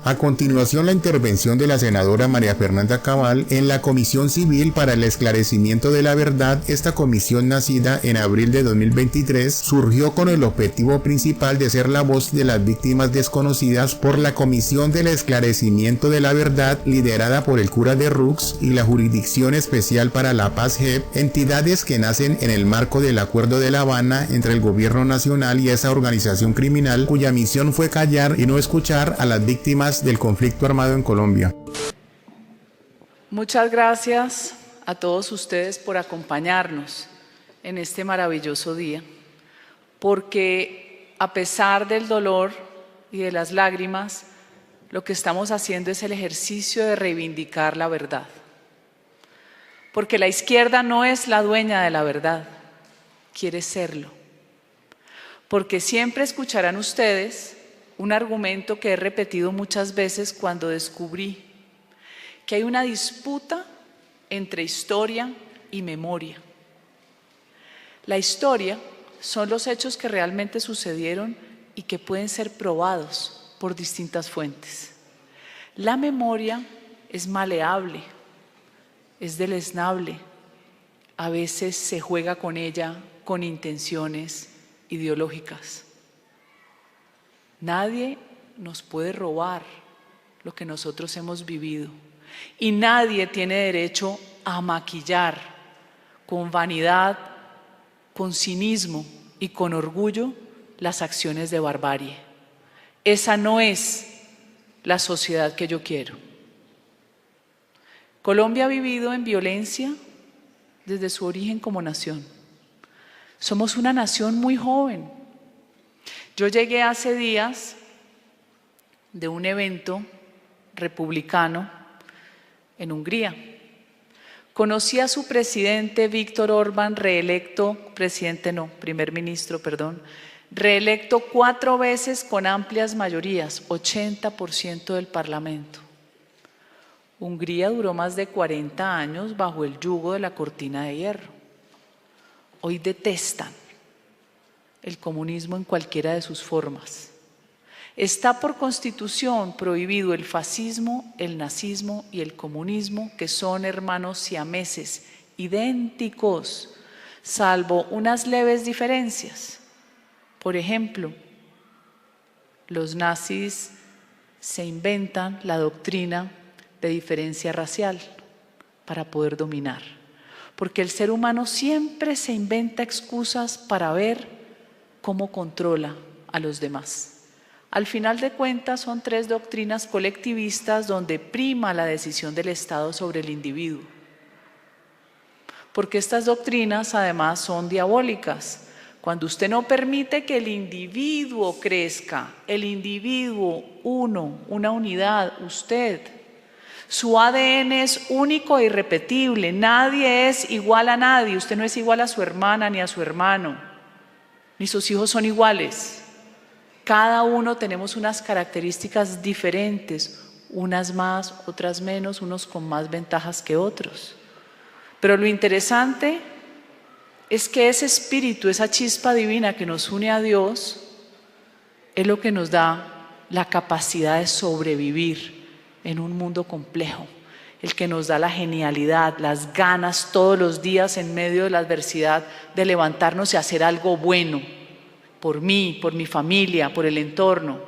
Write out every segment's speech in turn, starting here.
A continuación, la intervención de la senadora María Fernanda Cabal en la Comisión Civil para el Esclarecimiento de la Verdad. Esta comisión, nacida en abril de 2023, surgió con el objetivo principal de ser la voz de las víctimas desconocidas por la Comisión del Esclarecimiento de la Verdad, liderada por el cura de Rux y la Jurisdicción Especial para la Paz JEP, entidades que nacen en el marco del Acuerdo de La Habana entre el Gobierno Nacional y esa organización criminal, cuya misión fue callar y no escuchar a las víctimas del conflicto armado en Colombia. Muchas gracias a todos ustedes por acompañarnos en este maravilloso día, porque a pesar del dolor y de las lágrimas, lo que estamos haciendo es el ejercicio de reivindicar la verdad. Porque la izquierda no es la dueña de la verdad, quiere serlo. Porque siempre escucharán ustedes un argumento que he repetido muchas veces cuando descubrí que hay una disputa entre historia y memoria. La historia son los hechos que realmente sucedieron y que pueden ser probados por distintas fuentes. La memoria es maleable, es deleznable, a veces se juega con ella con intenciones ideológicas. Nadie nos puede robar lo que nosotros hemos vivido y nadie tiene derecho a maquillar con vanidad, con cinismo y con orgullo las acciones de barbarie. Esa no es la sociedad que yo quiero. Colombia ha vivido en violencia desde su origen como nación. Somos una nación muy joven. Yo llegué hace días de un evento republicano en Hungría. Conocí a su presidente Víctor Orbán, primer ministro, reelecto 4 veces con amplias mayorías, 80% del Parlamento. Hungría duró más de 40 años bajo el yugo de la cortina de hierro. Hoy detestan el comunismo en cualquiera de sus formas. Está por constitución prohibido el fascismo, el nazismo y el comunismo, que son hermanos siameses, idénticos, salvo unas leves diferencias. Por ejemplo, los nazis se inventan la doctrina de diferencia racial para poder dominar, porque el ser humano siempre se inventa excusas para ver cómo controla a los demás. Al final de cuentas son 3 doctrinas colectivistas donde prima la decisión del Estado sobre el individuo. Porque estas doctrinas además son diabólicas. Cuando usted no permite que el individuo crezca, el individuo, una unidad, usted, su ADN es único e irrepetible, nadie es igual a nadie, usted no es igual a su hermana ni a su hermano. Ni sus hijos son iguales. Cada uno tenemos unas características diferentes, unas más, otras menos, unos con más ventajas que otros. Pero lo interesante es que ese espíritu, esa chispa divina que nos une a Dios, es lo que nos da la capacidad de sobrevivir en un mundo complejo, el que nos da la genialidad, las ganas todos los días en medio de la adversidad de levantarnos y hacer algo bueno por mí, por mi familia, por el entorno.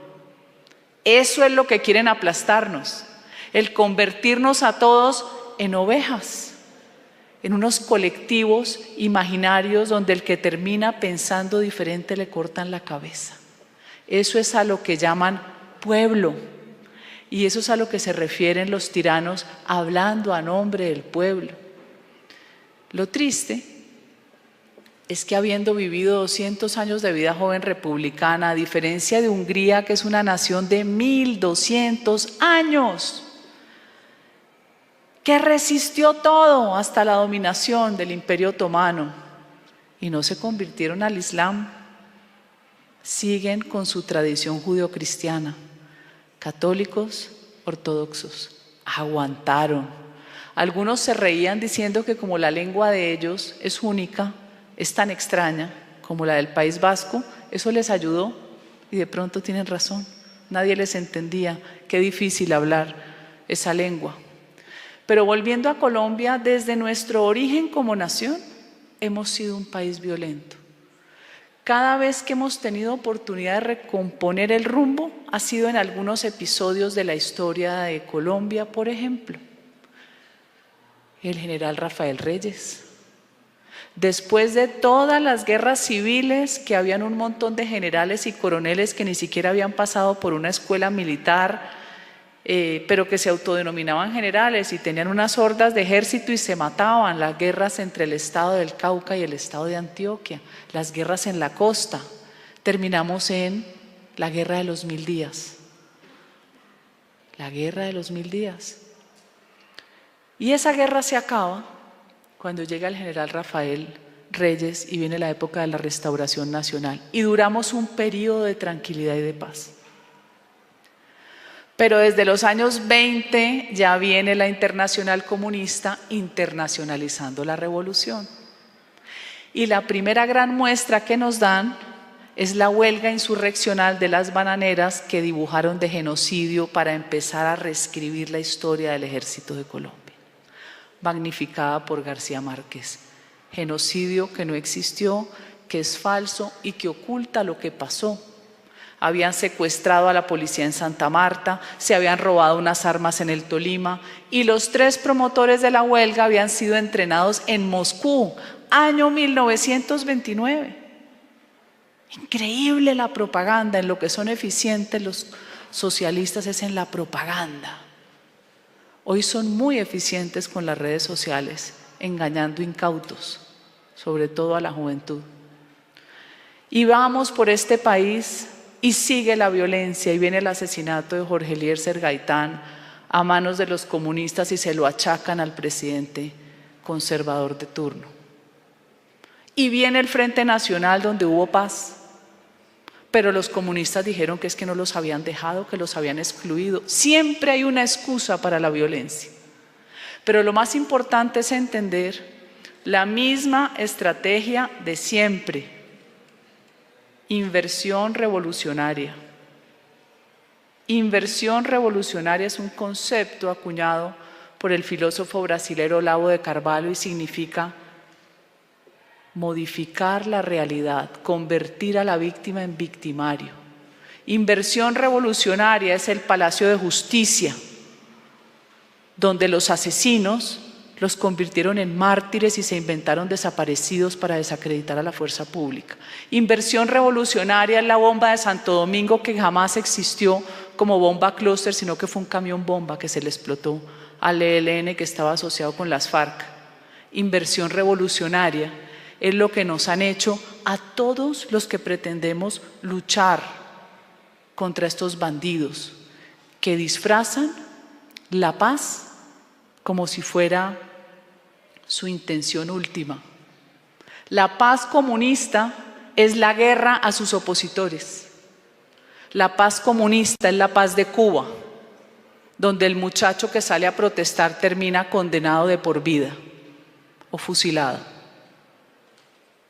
Eso es lo que quieren aplastarnos, el convertirnos a todos en ovejas, en unos colectivos imaginarios donde el que termina pensando diferente le cortan la cabeza. Eso es a lo que llaman pueblo. Y eso es a lo que se refieren los tiranos hablando a nombre del pueblo. Lo triste es que habiendo vivido 200 años de vida joven republicana, a diferencia de Hungría, que es una nación de 1200 años, que resistió todo hasta la dominación del Imperio Otomano y no se convirtieron al Islam, siguen con su tradición judeocristiana. Católicos, ortodoxos, aguantaron. Algunos se reían diciendo que como la lengua de ellos es única, es tan extraña como la del País Vasco, eso les ayudó y de pronto tienen razón. nadie les entendía, qué difícil hablar esa lengua. Pero volviendo a Colombia, desde nuestro origen como nación, hemos sido un país violento. Cada vez que hemos tenido oportunidad de recomponer el rumbo, ha sido en algunos episodios de la historia de Colombia, por ejemplo. El general Rafael Reyes. Después de todas las guerras civiles, que habían un montón de generales y coroneles que ni siquiera habían pasado por una escuela militar, pero que se autodenominaban generales y tenían unas hordas de ejército y se mataban, las guerras entre el estado del Cauca y el estado de Antioquia, las guerras en la costa, terminamos en la guerra de los 1000 días. La guerra de los 1000 días. Y esa guerra se acaba cuando llega el general Rafael Reyes y viene la época de la Restauración Nacional y duramos un periodo de tranquilidad y de paz. Pero desde los años 20 ya viene la Internacional Comunista internacionalizando la revolución. Y la primera gran muestra que nos dan es la huelga insurreccional de las bananeras que dibujaron de genocidio para empezar a reescribir la historia del Ejército de Colombia, magnificada por García Márquez. Genocidio que no existió, que es falso y que oculta lo que pasó. Habían secuestrado a la policía en Santa Marta, se habían robado unas armas en el Tolima y los 3 promotores de la huelga habían sido entrenados en Moscú, año 1929. Increíble la propaganda, en lo que son eficientes los socialistas es en la propaganda. Hoy son muy eficientes con las redes sociales, engañando incautos, sobre todo a la juventud. Y vamos por este país y sigue la violencia y viene el asesinato de Jorge Eliezer Gaitán a manos de los comunistas y se lo achacan al presidente conservador de turno. Y viene el Frente Nacional donde hubo paz, pero los comunistas dijeron que es que no los habían dejado, que los habían excluido. Siempre hay una excusa para la violencia. Pero lo más importante es entender la misma estrategia de siempre. Inversión revolucionaria. Inversión revolucionaria es un concepto acuñado por el filósofo brasilero Olavo de Carvalho y significa modificar la realidad, convertir a la víctima en victimario. Inversión revolucionaria es el Palacio de Justicia, donde los asesinos los convirtieron en mártires y se inventaron desaparecidos para desacreditar a la fuerza pública. Inversión revolucionaria es la bomba de Santo Domingo, que jamás existió como bomba clúster, sino que fue un camión bomba que se le explotó al ELN que estaba asociado con las FARC. Inversión revolucionaria es lo que nos han hecho a todos los que pretendemos luchar contra estos bandidos que disfrazan la paz como si fuera su intención última. La paz comunista es la guerra a sus opositores. La paz comunista es la paz de Cuba, donde el muchacho que sale a protestar termina condenado de por vida o fusilado.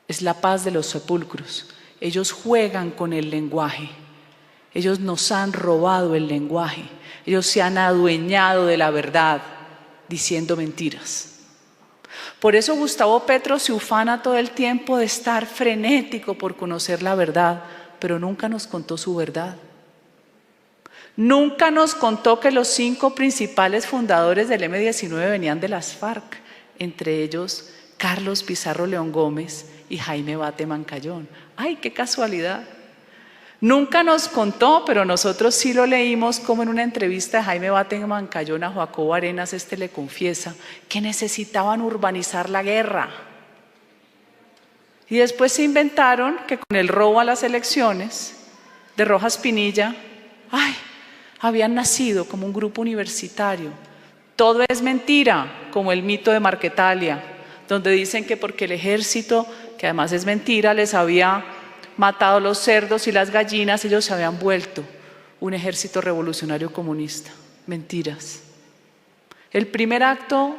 Es la paz de los sepulcros. Ellos juegan con el lenguaje. Ellos nos han robado el lenguaje. Ellos se han adueñado de la verdad diciendo mentiras. Por eso Gustavo Petro se ufana todo el tiempo de estar frenético por conocer la verdad, pero nunca nos contó su verdad. Nunca nos contó que los 5 principales fundadores del M-19 venían de las FARC, entre ellos Carlos Pizarro León Gómez y Jaime Bate Mancayón. ¡Ay, qué casualidad! Nunca nos contó, pero nosotros sí lo leímos, como en una entrevista de Jaime Bate Mancayón a Jacobo Arenas, le confiesa que necesitaban urbanizar la guerra. Y después se inventaron que con el robo a las elecciones de Rojas Pinilla, habían nacido como un grupo universitario. Todo es mentira, como el mito de Marquetalia, donde dicen que porque el ejército, que además es mentira, les había matado los cerdos y las gallinas, ellos se habían vuelto un ejército revolucionario comunista. Mentiras. El primer acto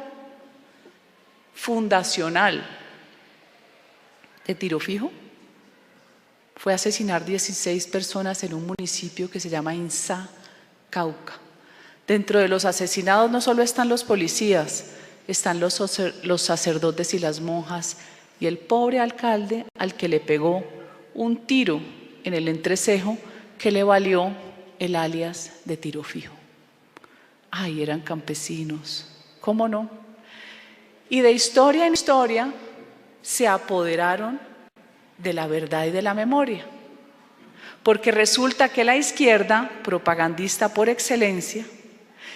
fundacional de Tiro Fijo fue asesinar 16 personas en un municipio que se llama Insá, Cauca. Dentro de los asesinados no solo están los policías, están los sacerdotes y las monjas y el pobre alcalde al que le pegó un tiro en el entrecejo que le valió el alias de Tiro Fijo. Ay, eran campesinos, ¿cómo no? Y de historia en historia se apoderaron de la verdad y de la memoria. Porque resulta que la izquierda, propagandista por excelencia,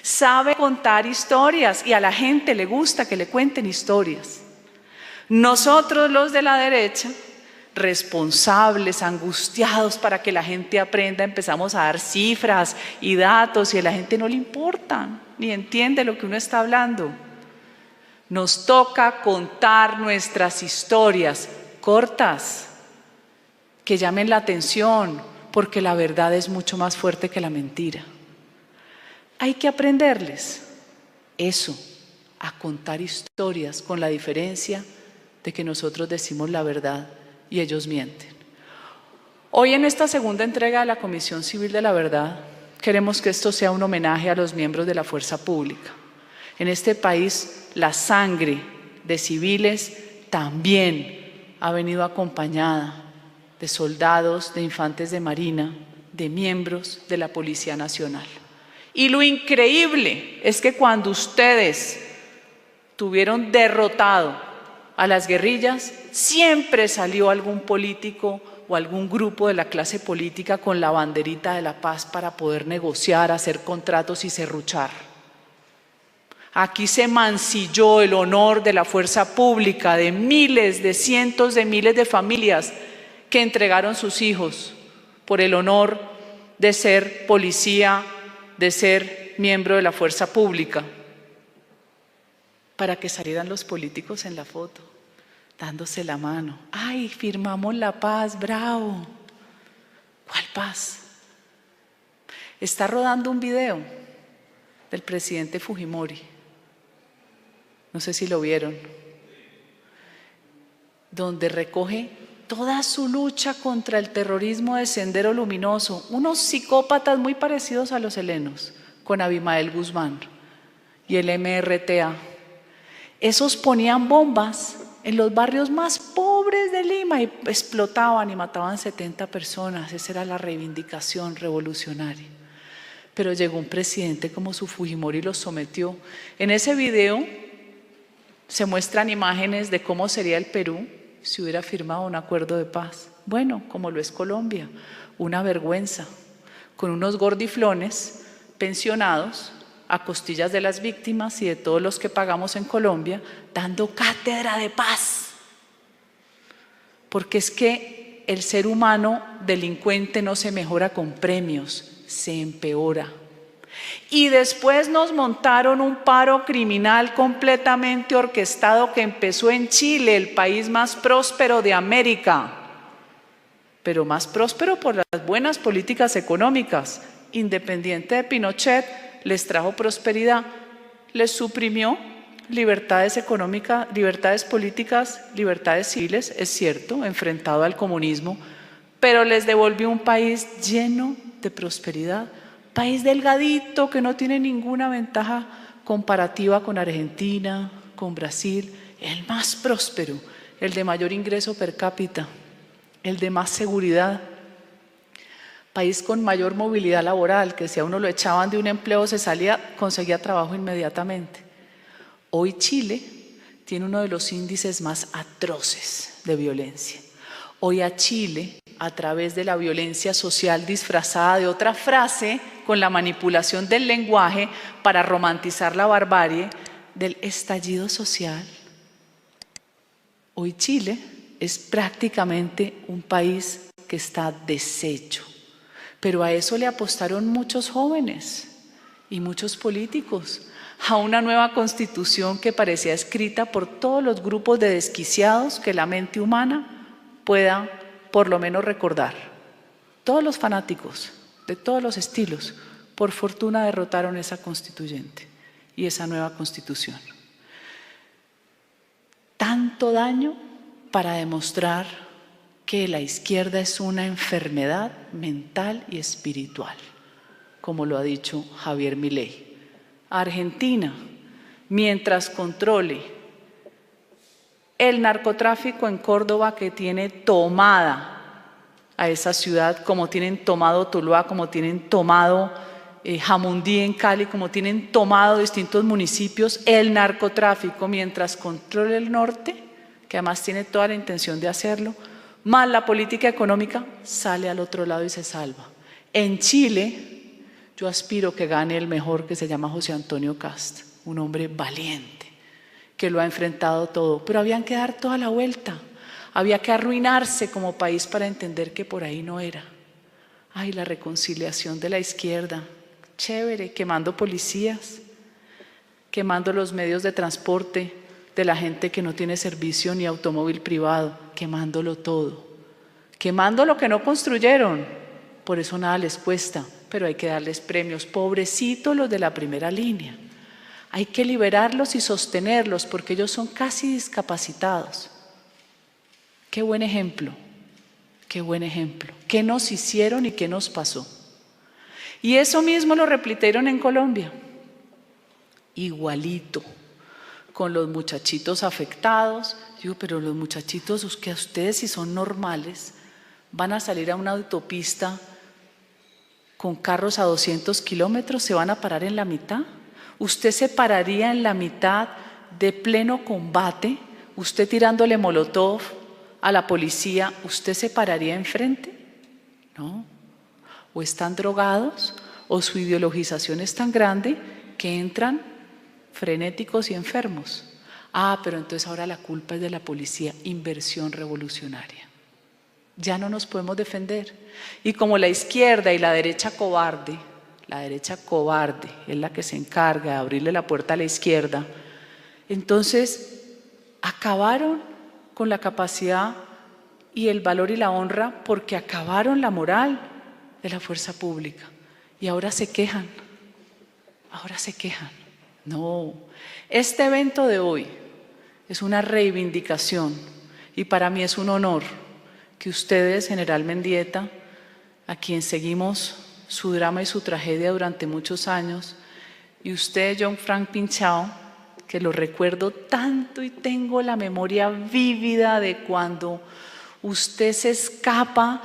sabe contar historias y a la gente le gusta que le cuenten historias. Nosotros los de la derecha, responsables, angustiados para que la gente aprenda, empezamos a dar cifras y datos y a la gente no le importa, ni entiende lo que uno está hablando. Nos toca contar nuestras historias cortas, que llamen la atención, porque la verdad es mucho más fuerte que la mentira. Hay que aprenderles eso, a contar historias, con la diferencia de que nosotros decimos la verdad y ellos mienten. Hoy en esta segunda entrega de la Comisión Civil de la Verdad, queremos que esto sea un homenaje a los miembros de la fuerza pública. En este país, la sangre de civiles también ha venido acompañada de soldados, de infantes de marina, de miembros de la Policía Nacional. Y lo increíble es que cuando ustedes tuvieron derrotado a las guerrillas, siempre salió algún político o algún grupo de la clase política con la banderita de la paz para poder negociar, hacer contratos y serruchar. Aquí se mancilló el honor de la fuerza pública, de miles, de cientos de miles de familias que entregaron sus hijos por el honor de ser policía, de ser miembro de la fuerza pública, para que salieran los políticos en la foto, dándose la mano. ¡Ay, firmamos la paz, bravo! ¿Cuál paz? Está rodando un video del presidente Fujimori, no sé si lo vieron, donde recoge toda su lucha contra el terrorismo de Sendero Luminoso, unos psicópatas muy parecidos a los helenos, con Abimael Guzmán y el MRTA. Esos ponían bombas en los barrios más pobres de Lima y explotaban y mataban 70 personas. Esa era la reivindicación revolucionaria. Pero llegó un presidente como su Fujimori y los sometió. En ese video se muestran imágenes de cómo sería el Perú si hubiera firmado un acuerdo de paz. Bueno, como lo es Colombia, una vergüenza, con unos gordiflones pensionados a costillas de las víctimas y de todos los que pagamos en Colombia, dando cátedra de paz. Porque es que el ser humano delincuente no se mejora con premios, se empeora. Y después nos montaron un paro criminal completamente orquestado que empezó en Chile, el país más próspero de América, pero más próspero por las buenas políticas económicas. Independiente de Pinochet, les trajo prosperidad, les suprimió libertades económicas, libertades políticas, libertades civiles, es cierto, enfrentado al comunismo, pero les devolvió un país lleno de prosperidad. País delgadito que no tiene ninguna ventaja comparativa con Argentina, con Brasil, el más próspero, el de mayor ingreso per cápita, el de más seguridad, país con mayor movilidad laboral, que si a uno lo echaban de un empleo se salía, conseguía trabajo inmediatamente. Hoy Chile tiene uno de los índices más atroces de violencia. Hoy a Chile, a través de la violencia social disfrazada de otra frase, con la manipulación del lenguaje para romantizar la barbarie del estallido social, hoy Chile es prácticamente un país que está deshecho. Pero a eso le apostaron muchos jóvenes y muchos políticos, a una nueva constitución que parecía escrita por todos los grupos de desquiciados que la mente humana pueda por lo menos recordar. Todos los fanáticos de todos los estilos, por fortuna derrotaron esa constituyente y esa nueva constitución. Tanto daño para demostrar que la izquierda es una enfermedad mental y espiritual, como lo ha dicho Javier Milei. Argentina, mientras controle el narcotráfico en Córdoba, que tiene tomada a esa ciudad, como tienen tomado Tuluá, como tienen tomado Jamundí en Cali, como tienen tomado distintos municipios, el narcotráfico, mientras controle el norte, que además tiene toda la intención de hacerlo, más la política económica, sale al otro lado y se salva. En Chile, yo aspiro que gane el mejor, que se llama José Antonio Kast, un hombre valiente, que lo ha enfrentado todo, pero habían que dar toda la vuelta, había que arruinarse como país para entender que por ahí no era. Ay, la reconciliación de la izquierda, chévere, quemando policías, quemando los medios de transporte de la gente que no tiene servicio ni automóvil privado, quemándolo todo, quemando lo que no construyeron. Por eso nada les cuesta, pero hay que darles premios. Pobrecitos los de la primera línea. Hay que liberarlos y sostenerlos porque ellos son casi discapacitados. Qué buen ejemplo, qué buen ejemplo. ¿Qué nos hicieron y qué nos pasó? Y eso mismo lo repitieron en Colombia, igualito, con los muchachitos afectados. Digo, pero los muchachitos, que a ustedes, si son normales, van a salir a una autopista con carros a 200 kilómetros, ¿se van a parar en la mitad? ¿Usted se pararía en la mitad de pleno combate, usted tirándole molotov a la policía, usted se pararía enfrente? No. O están drogados o su ideologización es tan grande que entran frenéticos y enfermos. Ah, pero entonces ahora la culpa es de la policía. Inversión revolucionaria. Ya no nos podemos defender. Y como la izquierda y la derecha cobarde es la que se encarga de abrirle la puerta a la izquierda, entonces acabaron con la capacidad y el valor y la honra, porque acabaron la moral de la fuerza pública. Y ahora se quejan. No, este evento de hoy es una reivindicación y para mí es un honor que ustedes, General Mendieta, a quien seguimos su drama y su tragedia durante muchos años, y usted, John Frank Pinchao, que lo recuerdo tanto y tengo la memoria vívida de cuando usted se escapa.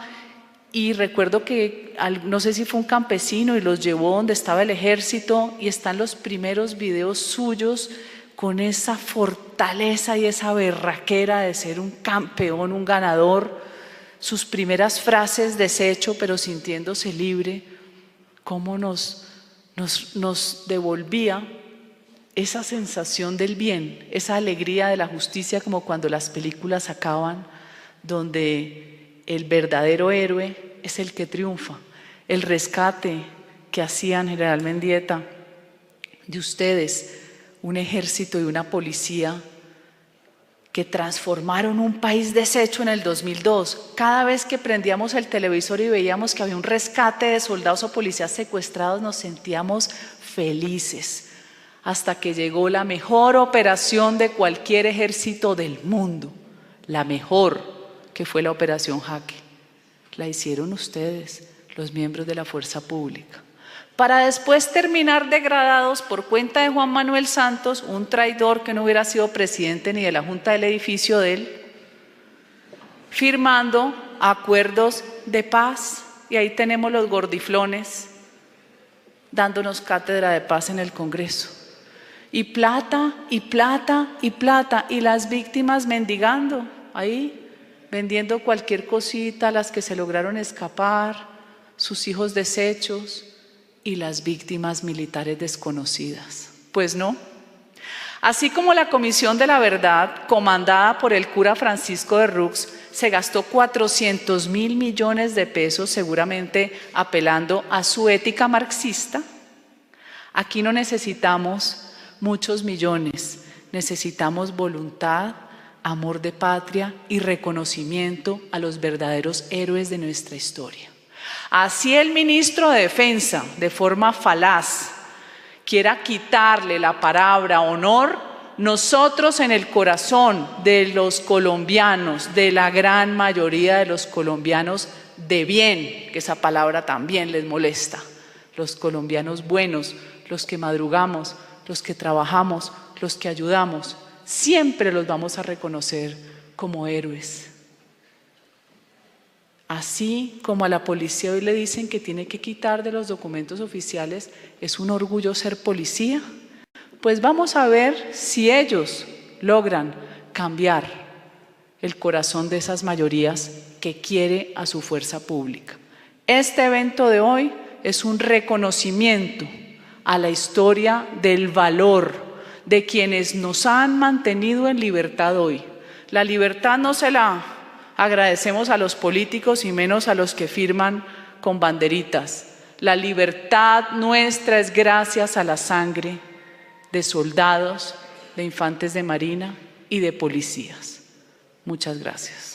Y recuerdo que, no sé si fue un campesino y los llevó donde estaba el ejército, y están los primeros videos suyos con esa fortaleza y esa berraquera de ser un campeón, un ganador, sus primeras frases deshecho pero sintiéndose libre, cómo nos devolvía esa sensación del bien, esa alegría de la justicia, como cuando las películas acaban, donde el verdadero héroe es el que triunfa. El rescate que hacían, General Mendieta, de ustedes, un ejército y una policía que transformaron un país deshecho en el 2002. Cada vez que prendíamos el televisor y veíamos que había un rescate de soldados o policías secuestrados, nos sentíamos felices, hasta que llegó la mejor operación de cualquier ejército del mundo, la mejor, que fue la Operación Jaque. La hicieron ustedes, los miembros de la fuerza pública, para después terminar degradados por cuenta de Juan Manuel Santos, un traidor que no hubiera sido presidente ni de la Junta del edificio de él, firmando acuerdos de paz. Y ahí tenemos los gordiflones dándonos cátedra de paz en el Congreso. Y plata, y plata, y plata, y las víctimas mendigando ahí, vendiendo cualquier cosita, las que se lograron escapar, sus hijos deshechos, y las víctimas militares desconocidas. Pues no. Así como la Comisión de la Verdad, comandada por el cura Francisco de Rux, se gastó 400.000 millones de pesos, seguramente apelando a su ética marxista, aquí no necesitamos muchos millones, necesitamos voluntad, amor de patria y reconocimiento a los verdaderos héroes de nuestra historia. Así el ministro de Defensa, de forma falaz, quiera quitarle la palabra honor nosotros en el corazón de los colombianos, de la gran mayoría de los colombianos de bien, que esa palabra también les molesta, los colombianos buenos, los que madrugamos, los que trabajamos, los que ayudamos, siempre los vamos a reconocer como héroes. Así como a la policía hoy le dicen que tiene que quitar de los documentos oficiales, es un orgullo ser policía, pues vamos a ver si ellos logran cambiar el corazón de esas mayorías que quiere a su fuerza pública. Este evento de hoy es un reconocimiento a la historia del valor de quienes nos han mantenido en libertad hoy. La libertad no se la agradecemos a los políticos y menos a los que firman con banderitas. La libertad nuestra es gracias a la sangre de soldados, de infantes de marina y de policías. Muchas gracias.